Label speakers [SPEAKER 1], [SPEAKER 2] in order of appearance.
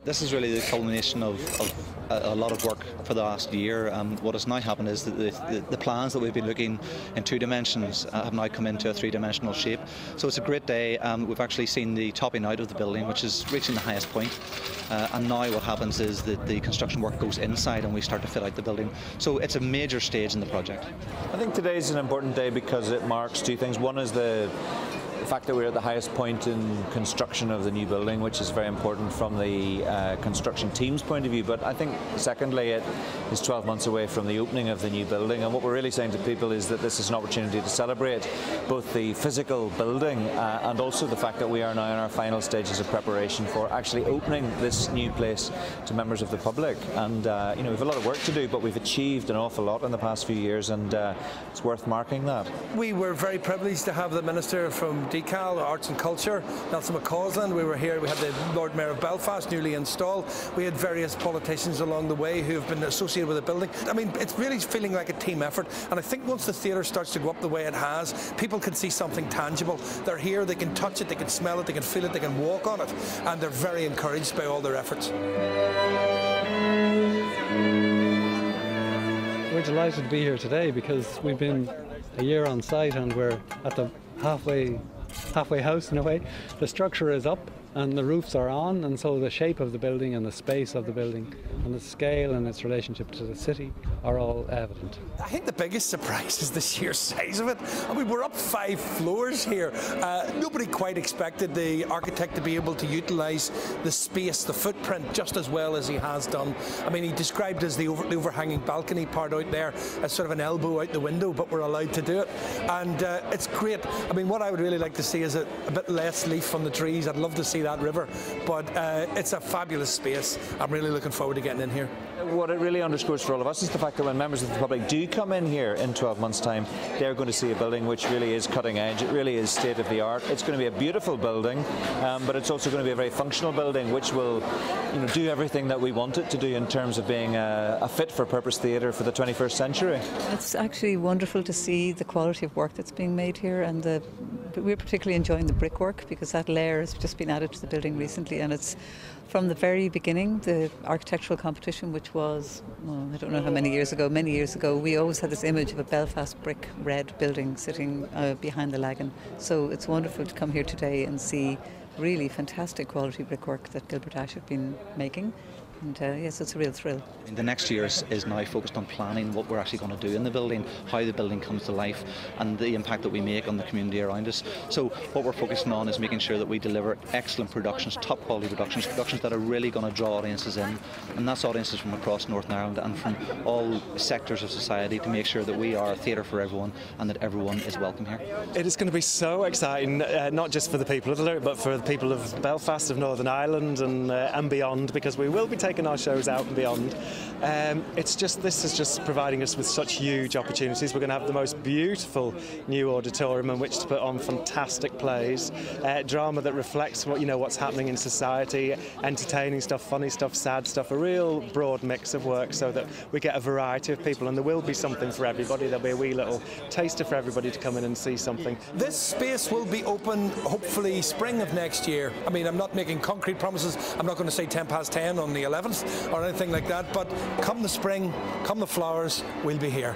[SPEAKER 1] This is really the culmination of a lot of work for the last year. What has now happened is that the plans that we've been looking in 2 dimensions have now come into a 3-dimensional shape. So it's a great day. We've actually seen the topping out of the building, which is reaching the highest point. And now what happens is that the construction work goes inside and we start to fit out the building. So it's a major stage in the project.
[SPEAKER 2] I think today is an important day because it marks 2 things. One is the fact that we're at the highest point in construction of the new building, which is very important from the construction team's point of view. But I think, secondly, it is 12 months away from the opening of the new building. And what we're really saying to people is that this is an opportunity to celebrate both the physical building and also the fact that we are now in our final stages of preparation for actually opening this new place to members of the public. And you know, we've a lot of work to do, but we've achieved an awful lot in the past few years, and it's worth marking that.
[SPEAKER 3] We were very privileged to have the Minister from DCAL, Arts and Culture, Nelson McCausland. We were here, we had the Lord Mayor of Belfast newly installed. We had various politicians along the way who have been associated with the building. I mean, it's really feeling like a team effort, and I think once the theatre starts to go up the way it has, people can see something tangible. They're here, they can touch it, they can smell it, they can feel it, they can walk on it, and they're very encouraged by all their efforts.
[SPEAKER 4] We're delighted to be here today because we've been a year on site and we're at the halfway house in a way. The structure is up and the roofs are on, and so the shape of the building and the space of the building and the scale and its relationship to the city are all evident.
[SPEAKER 3] I think the biggest surprise is the sheer size of it. I mean, we're up 5 floors here. Nobody quite expected the architect to be able to utilise the space, the footprint, just as well as he has done. I mean, he described as the overhanging balcony part out there as sort of an elbow out the window, but we're allowed to do it. And it's great. I mean, what I would really like to see is a bit less leaf on the trees. I'd love to see that river, but it's a fabulous space. I'm really looking forward to getting in here.
[SPEAKER 2] What it really underscores for all of us is the fact that when members of the public do come in here in 12 months' time, they're going to see a building which really is cutting edge. It really is state of the art. It's going to be a beautiful building, but it's also going to be a very functional building which will, you know, do everything that we want it to do in terms of being a fit for purpose theatre for the 21st century.
[SPEAKER 5] It's actually wonderful to see the quality of work that's being made here, and we're particularly enjoying the brickwork because that layer has just been added to the building recently, and it's from the very beginning, the architectural competition, which was, well, I don't know how many years ago, we always had this image of a Belfast brick red building sitting behind the Lagan. So it's wonderful to come here today and see really fantastic quality brickwork that Gilbert Ash have been making. And yes, it's a real thrill.
[SPEAKER 1] The next year is now focused on planning what we're actually going to do in the building, how the building comes to life, and the impact that we make on the community around us. So what we're focusing on is making sure that we deliver excellent productions, top quality productions that are really going to draw audiences in, and that's audiences from across Northern Ireland and from all sectors of society, to make sure that we are a theatre for everyone and that everyone is welcome here.
[SPEAKER 6] It is going to be so exciting, not just for the people of Limerick, but for the people of Belfast, of Northern Ireland and beyond, because we will be taking our shows out and beyond. This is just providing us with such huge opportunities. We're going to have the most beautiful new auditorium in which to put on fantastic plays, drama that reflects what's happening in society, entertaining stuff, funny stuff, sad stuff, a real broad mix of work so that we get a variety of people, and there will be something for everybody. There'll be a wee little taster for everybody to come in and see something.
[SPEAKER 3] This space will be open hopefully spring of next year. I mean, I'm not making concrete promises. I'm not going to say 10:10 on the 11th or anything like that, but come the spring, come the flowers, we'll be here.